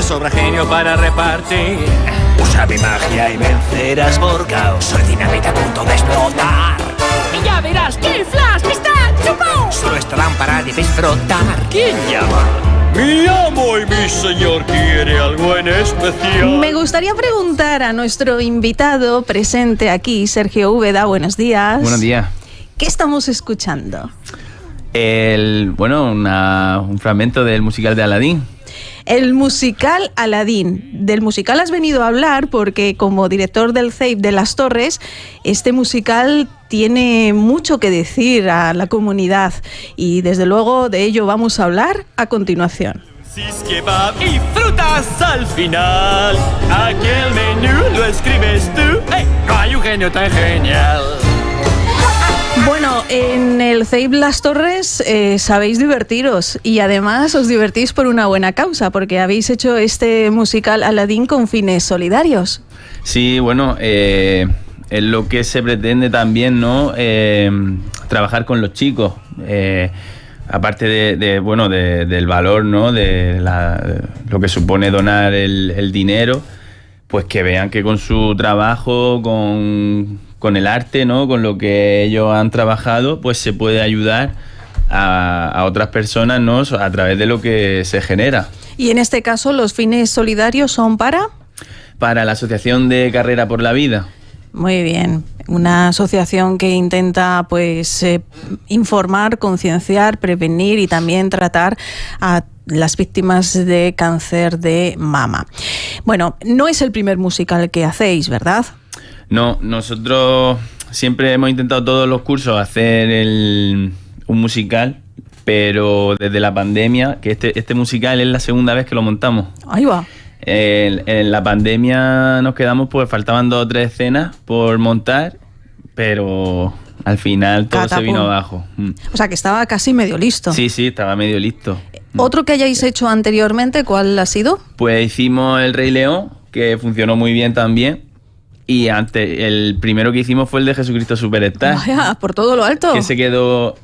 sobra genio para repartir. Usa mi magia y vencerás por caos. Soy dinamita a punto de explotar. Y ya verás que el flash está chupado. Solo esta lámpara debes frotar. ¿Quién llama? Mi amo y mi señor quiere algo en especial. Me gustaría preguntar a nuestro invitado presente aquí, Sergio Úbeda. Buenos días. Buenos días. ¿Qué estamos escuchando? Un fragmento del musical de Aladín. El musical Aladín. Del musical has venido a hablar porque como director del CEIP de Las Torres, este musical tiene mucho que decir a la comunidad y desde luego de ello vamos a hablar a continuación. Kebab y frutas al final. Aquel menú lo escribes tú. ¡Hey! No hay un genio tan genial. Bueno, en el CEIP Las Torres sabéis divertiros y además os divertís por una buena causa porque habéis hecho este musical Aladín con fines solidarios. Sí, bueno, es lo que se pretende también, ¿no? Trabajar con los chicos. Aparte del valor, ¿no? De lo que supone donar el dinero, pues que vean que con su trabajo, con el arte, ¿no? Con lo que ellos han trabajado, pues se puede ayudar a otras personas, ¿no? A través de lo que se genera. Y en este caso, ¿los fines solidarios son para? Para la Asociación de Carrera por la Vida. Muy bien, una asociación que intenta pues informar, concienciar, prevenir y también tratar a las víctimas de cáncer de mama. Bueno, no es el primer musical que hacéis, ¿verdad? No, nosotros siempre hemos intentado todos los cursos hacer un musical, pero desde la pandemia, que este musical es la segunda vez que lo montamos. Ahí va. En la pandemia nos quedamos, pues faltaban 2 o 3 escenas por montar, pero al final todo se vino abajo. O sea que estaba casi medio listo. Sí, estaba medio listo. ¿Otro que hayáis hecho anteriormente, cuál ha sido? Pues hicimos El Rey León, que funcionó muy bien también. Y antes, el primero que hicimos fue el de Jesucristo Superstar. Vaya, por todo lo alto. Que se quedó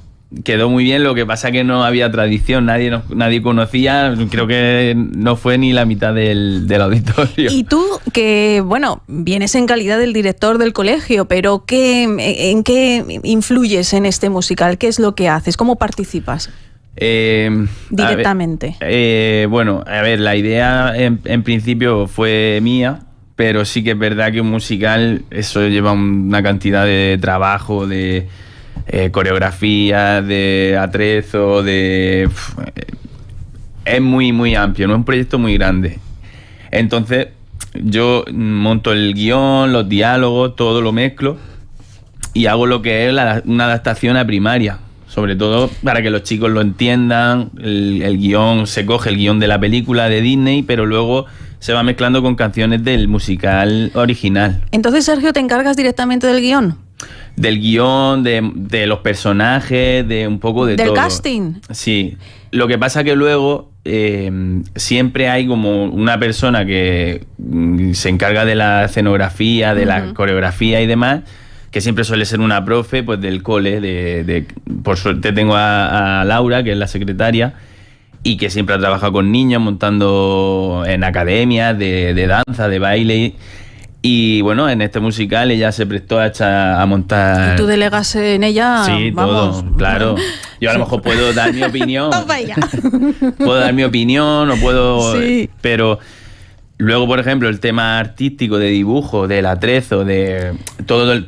muy bien, lo que pasa que no había tradición, nadie conocía, creo que no fue ni la mitad del auditorio. Y tú, que bueno, vienes en calidad del director del colegio, pero ¿en qué influyes en este musical? ¿Qué es lo que haces? ¿Cómo participas? Directamente. A ver, la idea en principio fue mía, pero sí que es verdad que un musical, eso lleva una cantidad de trabajo, de coreografía, de atrezo, es muy, muy amplio, no es un proyecto muy grande. Entonces, yo monto el guión, los diálogos, todo lo mezclo y hago lo que es una adaptación a primaria. Sobre todo para que los chicos lo entiendan, el guión, se coge el guión de la película de Disney, pero luego se va mezclando con canciones del musical original. Entonces, Sergio, ¿te encargas directamente del guión? Del guión, de los personajes, de un poco de todo. ¿Del casting? Sí. Lo que pasa que luego siempre hay como una persona que se encarga de la escenografía, de la coreografía y demás, que siempre suele ser una profe pues del cole. Por suerte tengo a Laura, que es la secretaria, y que siempre ha trabajado con niños, montando en academias de danza, de baile. Y bueno, en este musical ella se prestó a montar... ¿Y tú delegas en ella? Sí, vamos. Todo, claro. Yo a lo mejor puedo dar mi opinión. Vaya. Puedo dar mi opinión o puedo... Sí. Pero luego, por ejemplo, el tema artístico de dibujo, del atrezo, de todo el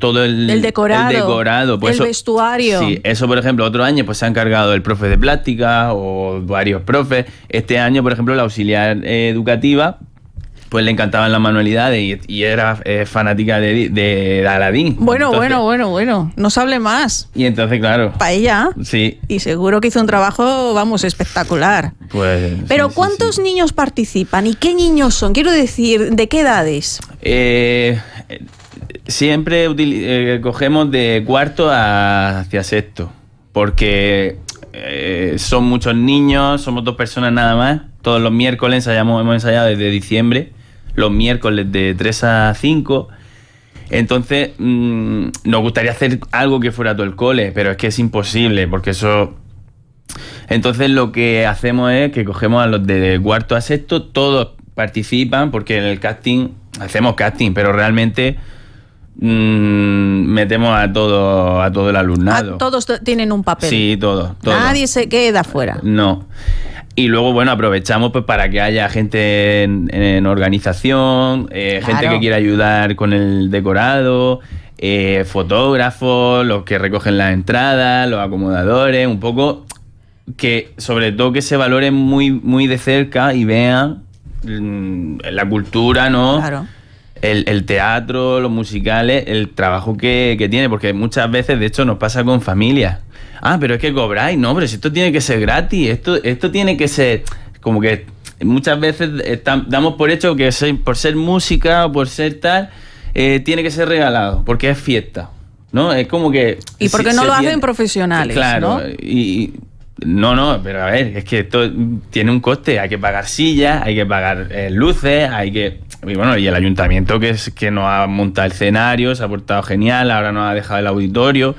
decorado, pues el vestuario. Sí, eso, por ejemplo, otro año pues se ha encargado el profe de plástica o varios profes. Este año, por ejemplo, la auxiliar educativa, pues le encantaban las manualidades y era fanática de Aladín. Bueno, no se hable más. Y entonces, claro. Para ella. Sí. Y seguro que hizo un trabajo, vamos, espectacular. Pues. Pero sí, ¿cuántos niños participan? ¿Y qué niños son? Quiero decir, ¿de qué edades? Siempre cogemos de cuarto hacia sexto. Porque son muchos niños, somos 2 personas nada más. Todos los miércoles hemos ensayado desde diciembre, los miércoles de 3 a 5. Entonces, nos gustaría hacer algo que fuera todo el cole, pero es que es imposible, porque eso... Entonces, lo que hacemos es que cogemos a los de cuarto a sexto, todos participan, porque en el casting, hacemos casting, pero realmente metemos a todo el alumnado. Todos tienen un papel. Sí, todo. Nadie se queda fuera. No. Y luego, bueno, aprovechamos pues para que haya gente en organización, gente que quiera ayudar con el decorado, fotógrafos, los que recogen las entradas, los acomodadores, un poco que, sobre todo, que se valoren muy, muy de cerca y vean la cultura, ¿no? Claro. El teatro, los musicales, el trabajo que tiene, porque muchas veces, de hecho, nos pasa con familias. Ah, pero es que cobráis, no, pero si esto tiene que ser gratis, esto tiene que ser, como que muchas veces damos por hecho que por ser música o por ser tal, tiene que ser regalado, porque es fiesta, ¿no? Es como que... Y porque no lo hacen profesionales, claro, ¿no? Y no, pero a ver, es que esto tiene un coste, hay que pagar sillas, hay que pagar luces, y bueno, y el ayuntamiento que nos ha montado el escenario, se ha portado genial, ahora nos ha dejado el auditorio.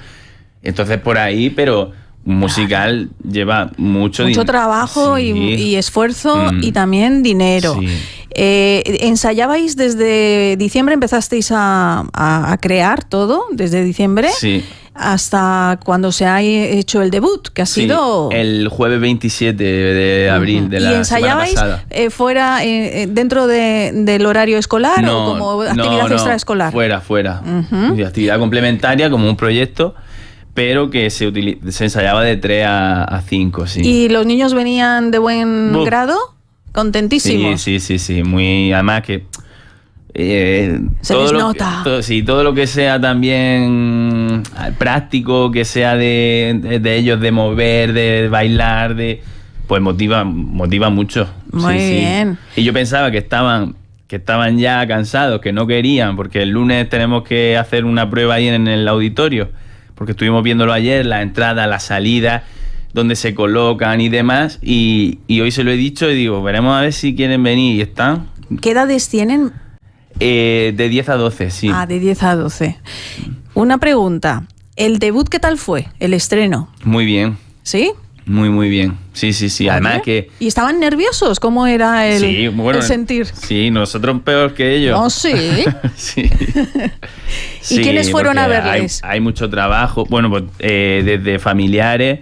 Entonces por ahí, pero un musical lleva mucho trabajo, sí, y esfuerzo y también dinero. Sí. ¿Ensayabais desde diciembre? ¿Empezasteis a crear todo desde diciembre? Sí. Hasta cuando se ha hecho el debut, que ha sido... el jueves 27 de abril de la semana pasada. ¿Y ensayabais fuera, dentro del horario escolar o como actividad extraescolar? Fuera. Actividad complementaria, como un proyecto, pero que se ensayaba de 3 a 5, sí. ¿Y los niños venían de buen grado? ¿Contentísimos? Sí. Muy, además que... se les nota. Todo lo que sea también práctico, que sea de ellos, de mover, de bailar, pues motiva mucho. Muy bien. Y yo pensaba que estaban ya cansados, que no querían, porque el lunes tenemos que hacer una prueba ahí en el auditorio, porque estuvimos viéndolo ayer, la entrada, la salida, donde se colocan y demás, y hoy se lo he dicho y digo, veremos a ver si quieren venir, y están. ¿Qué edades tienen? De 10 a 12, sí. Ah, de 10 a 12. Una pregunta. ¿El debut qué tal fue? ¿El estreno? Muy bien. ¿Sí? Muy bien. Sí. Además que... ¿Y estaban nerviosos? ¿Cómo era el sentir? Sí, nosotros peor que ellos. ¿Oh, sí? Sí. ¿Y quiénes fueron a verles? Hay mucho trabajo. Bueno, pues desde familiares.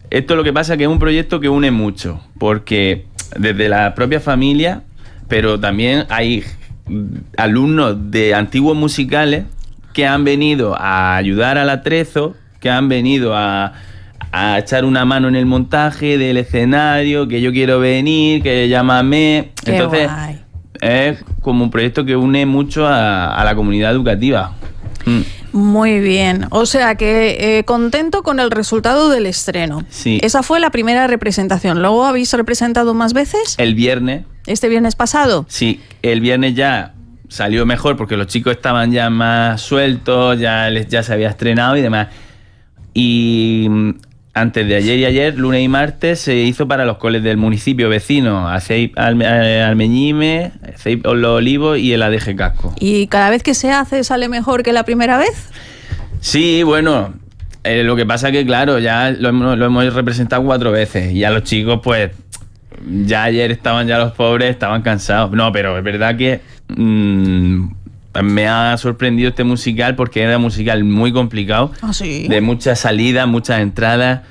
Esto lo que pasa es que es un proyecto que une mucho, porque desde la propia familia, pero también hay alumnos de antiguos musicales que han venido a ayudar al atrezo, que han venido a echar una mano en el montaje del escenario, que yo quiero venir, que llámame. Qué entonces guay. Es como un proyecto que une mucho a la comunidad educativa. Muy bien, o sea que contento con el resultado del estreno. Sí. Esa fue la primera representación. ¿Luego habéis representado más veces? El viernes. ¿Este viernes pasado? Sí, el viernes ya salió mejor porque los chicos estaban ya más sueltos, ya se había estrenado y demás. Y antes de ayer y ayer, lunes y martes, se hizo para los coles del municipio vecino, Aceip Almeñime, Aceip Los Olivos y el ADG Casco. ¿Y cada vez que se hace sale mejor que la primera vez? Sí, bueno, lo que pasa que claro, ya lo hemos representado 4 veces y ya los chicos pues ya ayer los pobres estaban cansados. No, pero es verdad que me ha sorprendido este musical porque era un musical muy complicado. ¿Ah, sí? De muchas salidas, muchas entradas.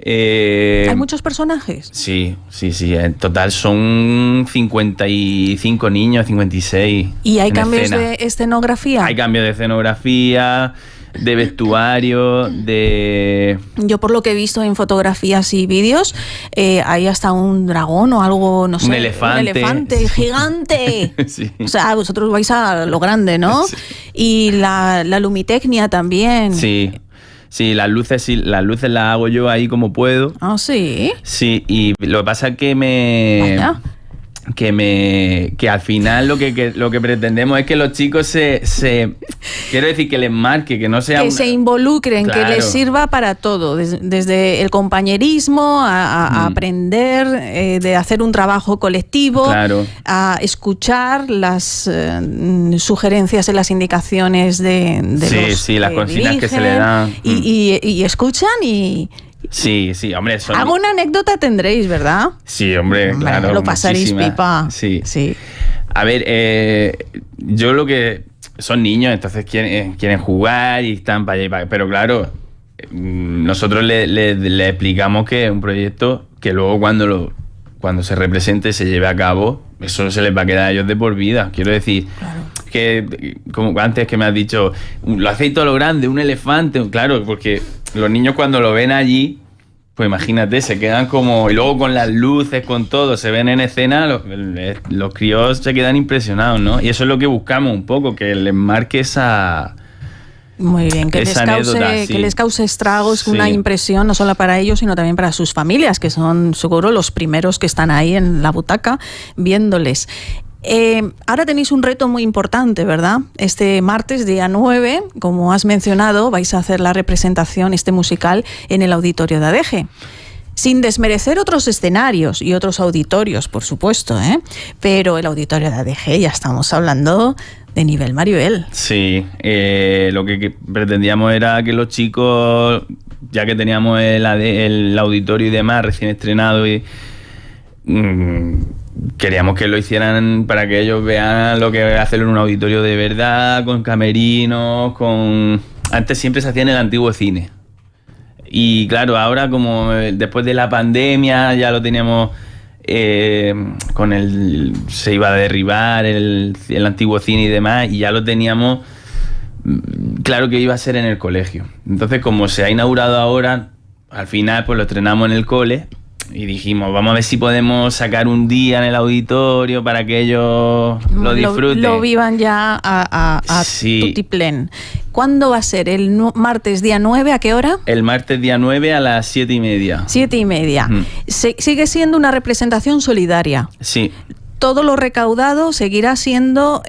¿Hay muchos personajes? Sí. En total son 55 niños, 56. ¿Y hay cambios de escenografía? Hay cambios de escenografía, de vestuario, de... Yo por lo que he visto en fotografías y vídeos, hay hasta un dragón o algo, no sé. Un elefante. Sí. Gigante. Sí. O sea, vosotros vais a lo grande, ¿no? Sí. Y la lumitecnia también. Sí, las luces las hago yo ahí como puedo. ¿Ah, sí? Sí, y lo que pasa es que que al final lo que pretendemos es que los chicos quiero decir que les marque, que no sea... Que se involucren, claro. Que les sirva para todo, desde el compañerismo a aprender, de hacer un trabajo colectivo, claro. A escuchar las sugerencias y las indicaciones de los las consignas que se le dan. Y escuchan y Sí, hombre. Alguna anécdota tendréis, ¿verdad? Sí, hombre, claro. Lo pasaréis pipa. Sí. A ver, yo lo que... Son niños, entonces quieren jugar y están para allá y para... Pero claro, nosotros le explicamos que es un proyecto que luego cuando se represente, se lleve a cabo, eso se les va a quedar a ellos de por vida. Quiero decir, claro, que como antes que me has dicho, lo hacéis todo lo grande, un elefante, claro, porque los niños cuando lo ven allí, pues imagínate, se quedan como... Y luego con las luces, con todo, se ven en escena, los críos se quedan impresionados, ¿no? Y eso es lo que buscamos un poco, que les marque esa... Muy bien, que les cause estragos, una impresión no solo para ellos, sino también para sus familias, que son seguro los primeros que están ahí en la butaca viéndoles. Ahora tenéis un reto muy importante, ¿verdad? Este martes, día 9, como has mencionado, vais a hacer la representación, musical, en el auditorio de ADG. Sin desmerecer otros escenarios y otros auditorios, por supuesto, pero el auditorio de ADG, ya estamos hablando de nivel Maribel. Sí, lo que pretendíamos era que los chicos, ya que teníamos el auditorio y demás recién estrenado, queríamos que lo hicieran para que ellos vean lo que es hacerlo en un auditorio de verdad, con camerinos, Antes siempre se hacía en el antiguo cine. Y claro, ahora como después de la pandemia ya lo teníamos... se iba a derribar el antiguo cine y demás, y ya lo teníamos claro que iba a ser en el colegio. Entonces, como se ha inaugurado ahora, al final pues lo estrenamos en el cole y dijimos, vamos a ver si podemos sacar un día en el auditorio para que ellos lo disfruten. Lo vivan ya a tutiplén. ¿Cuándo va a ser? ¿El martes día 9? ¿A qué hora? El martes día 9 a las 7:30. 7:30. Sigue siendo una representación solidaria. Sí. Todo lo recaudado seguirá siendo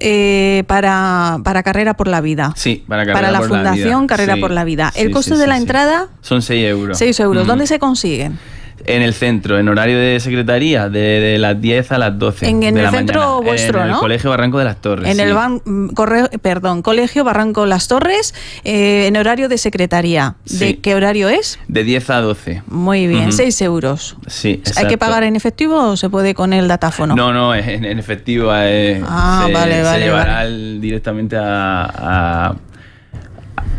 para Carrera por la Vida. Sí, para Carrera por la Vida. Para la Fundación Carrera por la Vida. ¿El coste de la entrada? Son 6 euros. 6 euros. ¿Dónde se consiguen? En el centro, en horario de secretaría, de las 10 a las 12 en de el la centro mañana. Vuestro, ¿no? En el Colegio Barranco de las Torres. En el Colegio Barranco Las Torres, en horario de secretaría. Sí. ¿De qué horario es? De 10 a 12. Muy bien, 6 euros. Sí, exacto. ¿Hay que pagar en efectivo o se puede con el datáfono? No, en efectivo. Vale. Se llevará directamente a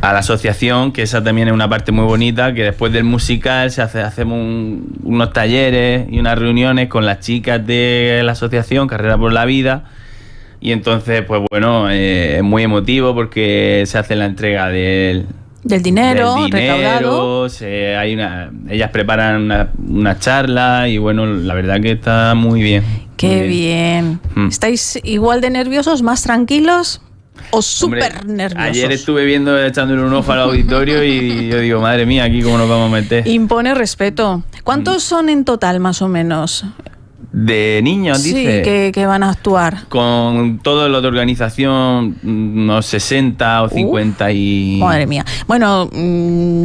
la asociación, que esa también es una parte muy bonita, que después del musical hacemos unos talleres y unas reuniones con las chicas de la asociación Carrera por la Vida, y entonces pues bueno, es muy emotivo porque se hace la entrega del dinero recaudado. Ellas preparan una charla y bueno, la verdad que está muy bien. Qué bien. ¿Estáis igual de nerviosos, más tranquilos? ¿O súper nerviosos? Ayer estuve echándole un ojo al auditorio y yo digo, madre mía, aquí cómo nos vamos a meter. Impone respeto. ¿Cuántos son en total, más o menos? ¿De niños, dice? Sí, que van a actuar. Con todo lo de organización, unos 60 o 50 y... Madre mía. Bueno,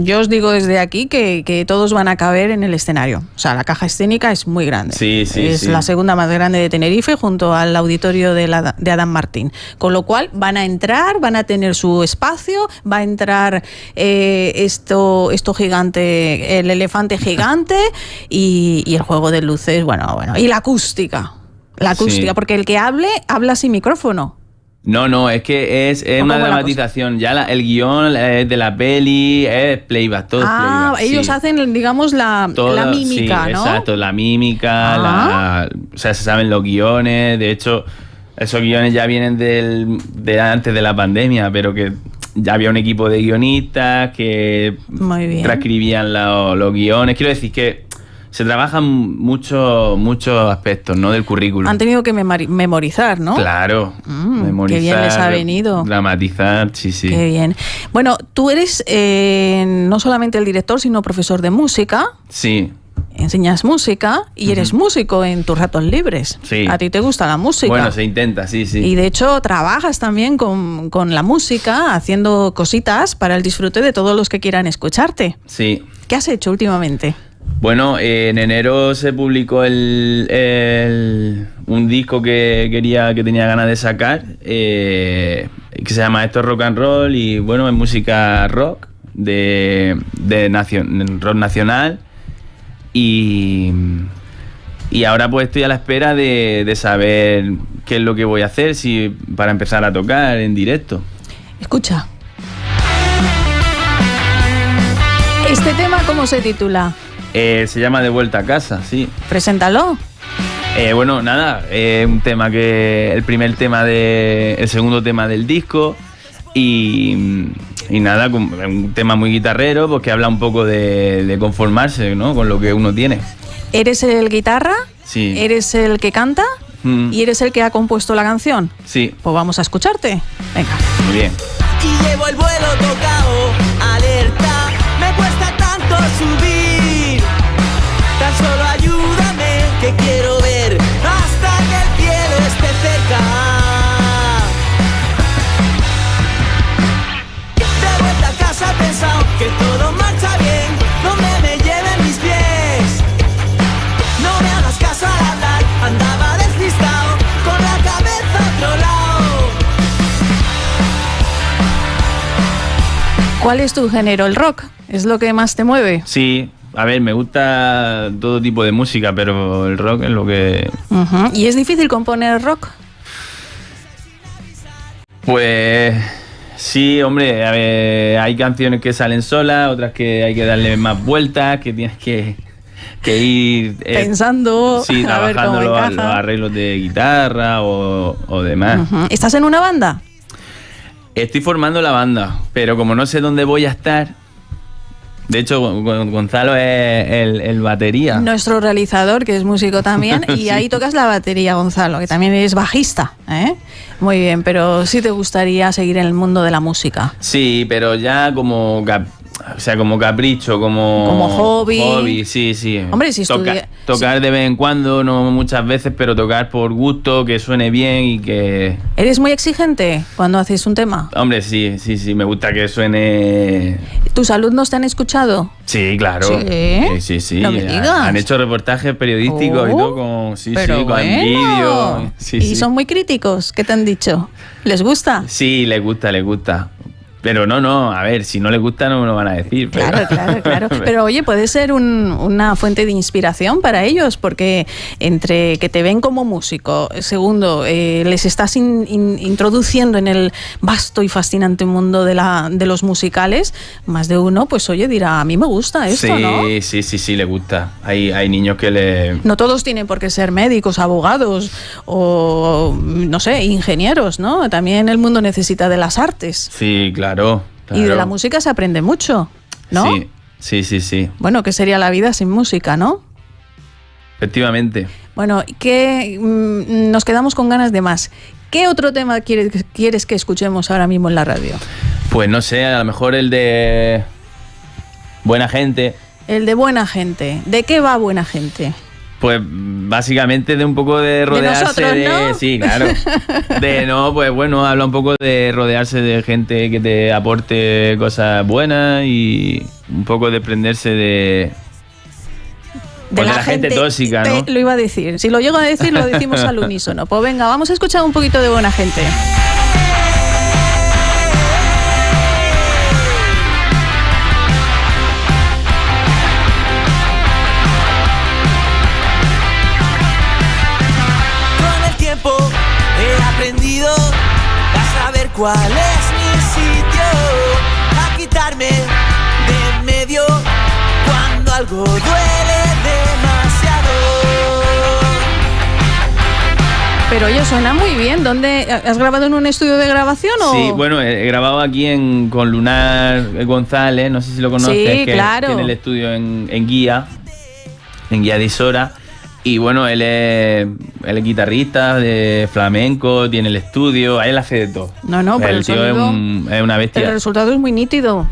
yo os digo desde aquí que todos van a caber en el escenario. O sea, la caja escénica es muy grande. Sí. Es la segunda más grande de Tenerife, junto al auditorio de Adán Martín. Con lo cual, van a entrar, van a tener su espacio, va a entrar esto gigante, el elefante gigante y el juego de luces, bueno. Y la acústica, porque el que habla sin micrófono. No, es que es una dramatización. Ya el guión de la peli es playback, todo es playback. Ellos hacen, digamos, la mímica, sí, ¿no? Exacto, la mímica, o sea, se saben los guiones. De hecho, esos guiones ya vienen de antes de la pandemia, pero que ya había un equipo de guionistas que transcribían los guiones. Quiero decir que se trabajan muchos aspectos, ¿no?, del currículum. Han tenido que memorizar, ¿no? Claro, memorizar. Qué bien les ha venido. Dramatizar, sí. Qué bien. Bueno, tú eres no solamente el director, sino profesor de música. Sí. Enseñas música y eres músico en tus ratos libres. Sí. ¿A ti te gusta la música? Bueno, se intenta, sí. Y de hecho trabajas también con la música, haciendo cositas para el disfrute de todos los que quieran escucharte. Sí. ¿Qué has hecho últimamente? Bueno, en enero se publicó un disco que tenía ganas de sacar, que se llama Esto es Rock and Roll, y bueno, es música rock, rock nacional y ahora pues estoy a la espera de saber qué es lo que voy a hacer para empezar a tocar en directo. Escucha. ¿Este tema cómo se titula? Se llama De vuelta a casa, sí. Preséntalo. Bueno, nada, un tema el segundo tema del disco y nada, un tema muy guitarrero, pues que habla un poco de conformarse, ¿no? Con lo que uno tiene. ¿Eres el guitarra? Sí. ¿Eres el que canta? ¿Y eres el que ha compuesto la canción? Sí. Pues vamos a escucharte. Venga. Muy bien. Y llevo el vuelo tocado, alerta, me cuesta tanto subir. Tan solo ayúdame, que quiero ver hasta que el cielo esté cerca. De vuelta a casa he pensado que todo marcha bien, donde me lleven mis pies. No me hagas caso al hablar, andaba despistado, con la cabeza a otro lado. ¿Cuál es tu género? ¿El rock? ¿Es lo que más te mueve? Sí, a ver, me gusta todo tipo de música, pero el rock es lo que... Uh-huh. ¿Y es difícil componer rock? Pues sí, hombre, a ver, hay canciones que salen solas, otras que hay que darle más vueltas, que tienes que ir... pensando, sí, a ver trabajando cómo los encaja. arreglos de guitarra o demás. Uh-huh. ¿Estás en una banda? Estoy formando la banda, pero como no sé dónde voy a estar... De hecho, Gonzalo es el batería. Nuestro realizador, que es músico también, y Sí. ahí tocas la batería, Gonzalo, que también eres bajista, ¿eh? Muy bien, pero sí te gustaría seguir en el mundo de la música. Sí, pero ya como capricho, como hobby. Sí. Hombre, si tocar de vez en cuando, no muchas veces, pero tocar por gusto, que suene bien y que... ¿Eres muy exigente cuando haces un tema? Hombre, sí, me gusta que suene... ¿Tus alumnos te han escuchado? Sí, claro. Sí. No me digas. Han hecho reportajes periodísticos y todo con pero con bueno. vídeo. ¿Y son muy críticos? ¿Qué te han dicho? ¿Les gusta? Sí, les gusta. Pero no, a ver, si no les gusta no me lo van a decir. Claro. Pero oye, puede ser una fuente de inspiración para ellos, porque entre que te ven como músico, segundo, les estás introduciendo en el vasto y fascinante mundo de los musicales, más de uno, pues oye, dirá, a mí me gusta esto, ¿no? Sí, le gusta. Hay niños que le... No todos tienen por qué ser médicos, abogados o, no sé, ingenieros, ¿no? También el mundo necesita de las artes. Sí, claro. Y de la música se aprende mucho, ¿no? Sí. Bueno, ¿qué sería la vida sin música, no? Efectivamente. Bueno, nos quedamos con ganas de más. ¿Qué otro tema quieres que escuchemos ahora mismo en la radio? Pues no sé, a lo mejor el de Buena Gente. El de Buena Gente. ¿De qué va Buena Gente? Pues básicamente de un poco de rodearse de nosotros, ¿no? Sí, claro. Pues bueno, habla un poco de rodearse de gente que te aporte cosas buenas y un poco de desprenderse de la gente tóxica, ¿no? Lo iba a decir. Si lo llego a decir, lo decimos al unísono. Pues venga, vamos a escuchar un poquito de Buena Gente. He aprendido a saber cuál es mi sitio, a quitarme de en medio cuando algo duele demasiado. Pero oye, suena muy bien. ¿Dónde has grabado? ¿En un estudio de grabación o...? Sí, bueno, he grabado aquí con Lunar González, no sé si lo conoces, sí, que claro. tiene el estudio en Guía de Isora. Y bueno, él es guitarrista de flamenco, tiene el estudio, él hace de todo. No, pero el tío sonido, es una bestia. El resultado es muy nítido.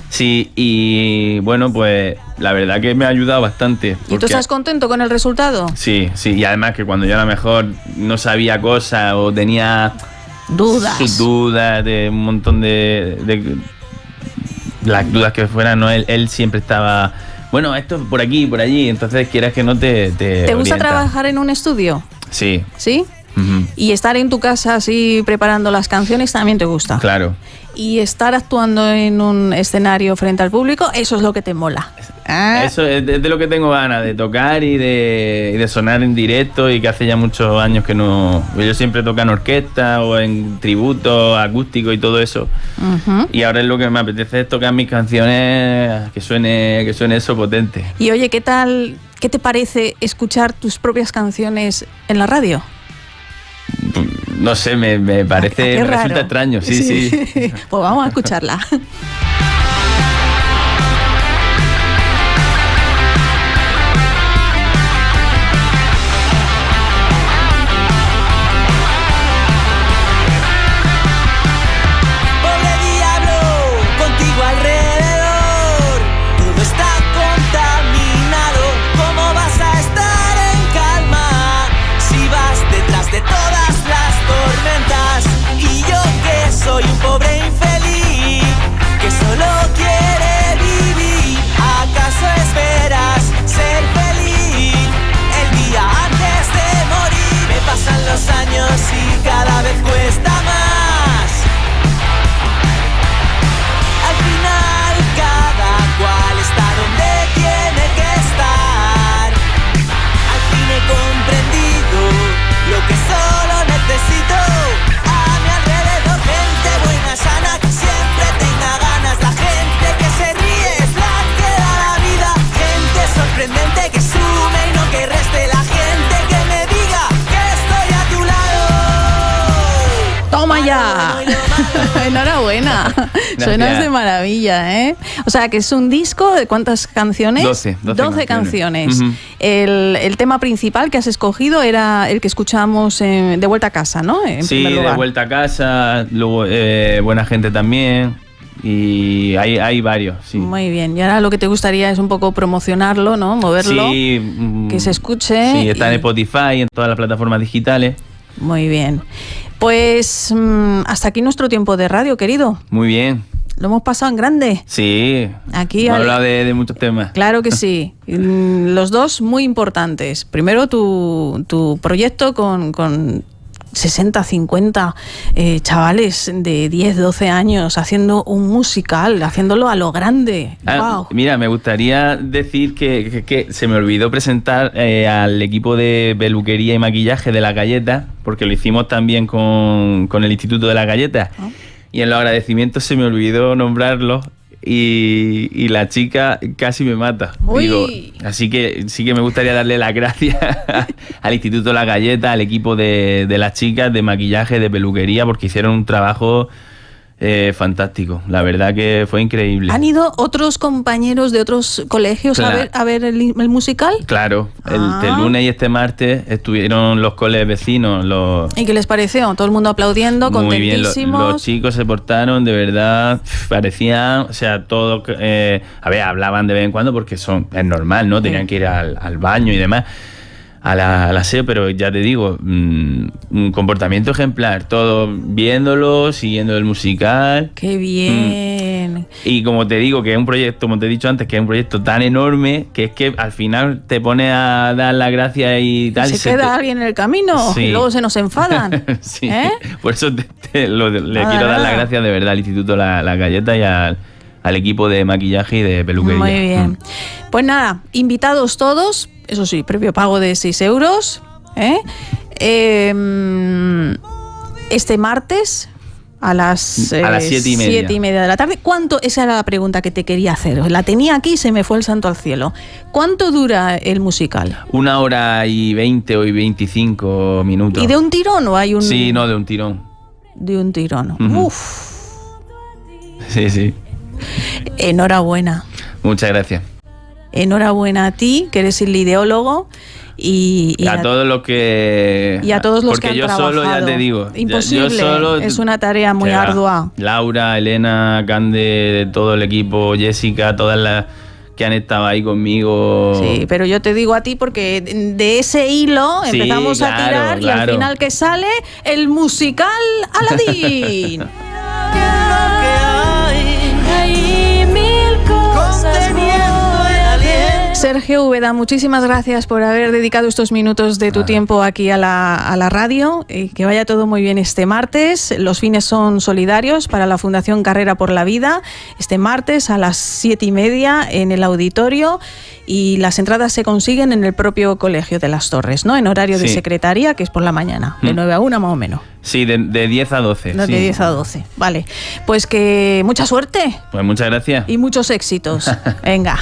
Sí, y bueno, pues la verdad que me ha ayudado bastante. ¿Y tú estás contento con el resultado? Sí, y además que cuando yo a lo mejor no sabía cosas o tenía dudas de un montón de las dudas que fueran, ¿no? Él siempre estaba... Bueno, esto por aquí, por allí, entonces quieras que no te ¿Te gusta orienta. trabajar en un estudio? Sí. ¿Sí? Y estar en tu casa así preparando las canciones también te gusta. Claro. Y estar actuando en un escenario frente al público, eso es lo que te mola. Eso es de lo que tengo ganas, de tocar y de sonar en directo, y que hace ya muchos años que no... Yo siempre toco en orquesta o en tributo acústico y todo eso. Y ahora es lo que me apetece, es tocar mis canciones, que suene eso potente. Y oye, ¿qué tal? ¿Qué te parece escuchar tus propias canciones en la radio? No sé, me parece, me resulta extraño, sí. Pues vamos a escucharla. Soy un pobre infeliz que solo quiere vivir. ¿Acaso esperas ser feliz el día antes de morir? Me pasan los años y cada vez cuesta más. Al final cada cual está donde tiene que estar. Al fin he comprendido lo que solo necesito. Sana, que siempre tenga ganas, la gente que se ríe es la que da la vida, gente sorprendente que sume y no que reste, la gente que me diga que estoy a tu lado. ¡Toma ya! Enhorabuena. Suenas de maravilla, ¿eh? O sea, que es un disco de ¿cuántas canciones? 12 canciones. El tema principal que has escogido era el que escuchamos de Vuelta a Casa, ¿no? Sí, de Vuelta a Casa, luego Buena Gente también. Y hay varios, sí. Muy bien. Y ahora lo que te gustaría es un poco promocionarlo, ¿no? Moverlo. Sí. Que se escuche. Sí, está en Spotify, en todas las plataformas digitales. Muy bien. Pues hasta aquí nuestro tiempo de radio, querido. Muy bien. Lo hemos pasado en grande. Sí. Aquí hemos hablado de muchos temas. Claro que sí. Los dos muy importantes. Primero tu proyecto con 60, 50 chavales de 10, 12 años haciendo un musical, haciéndolo a lo grande. ¡Wow! Mira, me gustaría decir que se me olvidó presentar al equipo de peluquería y maquillaje de La Galleta, porque lo hicimos también con el Instituto de La Galleta. Y en los agradecimientos se me olvidó nombrarlo. Y la chica casi me mata. Digo, así que sí que me gustaría darle las gracias al Instituto La Galleta, al equipo de las chicas de maquillaje, de peluquería, porque hicieron un trabajo fantástico. La verdad que fue increíble. ¿Han ido otros compañeros de otros colegios a ver el musical? Claro, este lunes y este martes estuvieron los colegios vecinos. ¿Y qué les pareció? Todo el mundo aplaudiendo, contentísimos. Muy bien, los chicos se portaron, de verdad, parecían, o sea, todos, hablaban de vez en cuando porque es normal, ¿no? Tenían que ir al baño y demás. Al aseo, pero ya te digo, un comportamiento ejemplar, todo viéndolo, siguiendo el musical. ¡Qué bien! Y como te digo, que es un proyecto, como te he dicho antes, que es un proyecto tan enorme, que es que al final te pone a dar las gracias y tal. Se queda alguien en el camino, y luego se nos enfadan. Sí. Por eso le quiero dar las gracias de verdad al Instituto La Galleta y al equipo de maquillaje y de peluquería. Muy bien. Pues nada, invitados todos. Eso sí, previo pago de 6 euros. Este martes a las 7:30 de la tarde. Esa era la pregunta que te quería hacer. La tenía aquí y se me fue el santo al cielo. ¿Cuánto dura el musical? 1 hora y 20 o 25 minutos. ¿Y de un tirón o hay un...? Sí, no, de un tirón. De un tirón. Uf. Sí. Enhorabuena. Muchas gracias. Enhorabuena a ti, que eres el ideólogo, y a todos los que... Y a todos los que han trabajado. Porque yo solo, ya te digo... Imposible, es una tarea muy ardua. Laura, Elena, Cande, todo el equipo, Jessica, todas las que han estado ahí conmigo. Sí, pero yo te digo a ti porque de ese hilo empezamos a tirar y al final que sale el musical Aladín. Sergio Úbeda, muchísimas gracias por haber dedicado estos minutos de tu tiempo aquí a la radio. Que vaya todo muy bien este martes. Los fines son solidarios para la Fundación Carrera por la Vida. Este martes a las 7:30 en el auditorio, y las entradas se consiguen en el propio Colegio de las Torres, ¿no? En horario de secretaría, que es por la mañana, de 9 a 1 más o menos. Sí, de 10 a 12. No, sí. de 10 a 12. Vale. Pues que mucha suerte. Pues muchas gracias. Y muchos éxitos. Venga.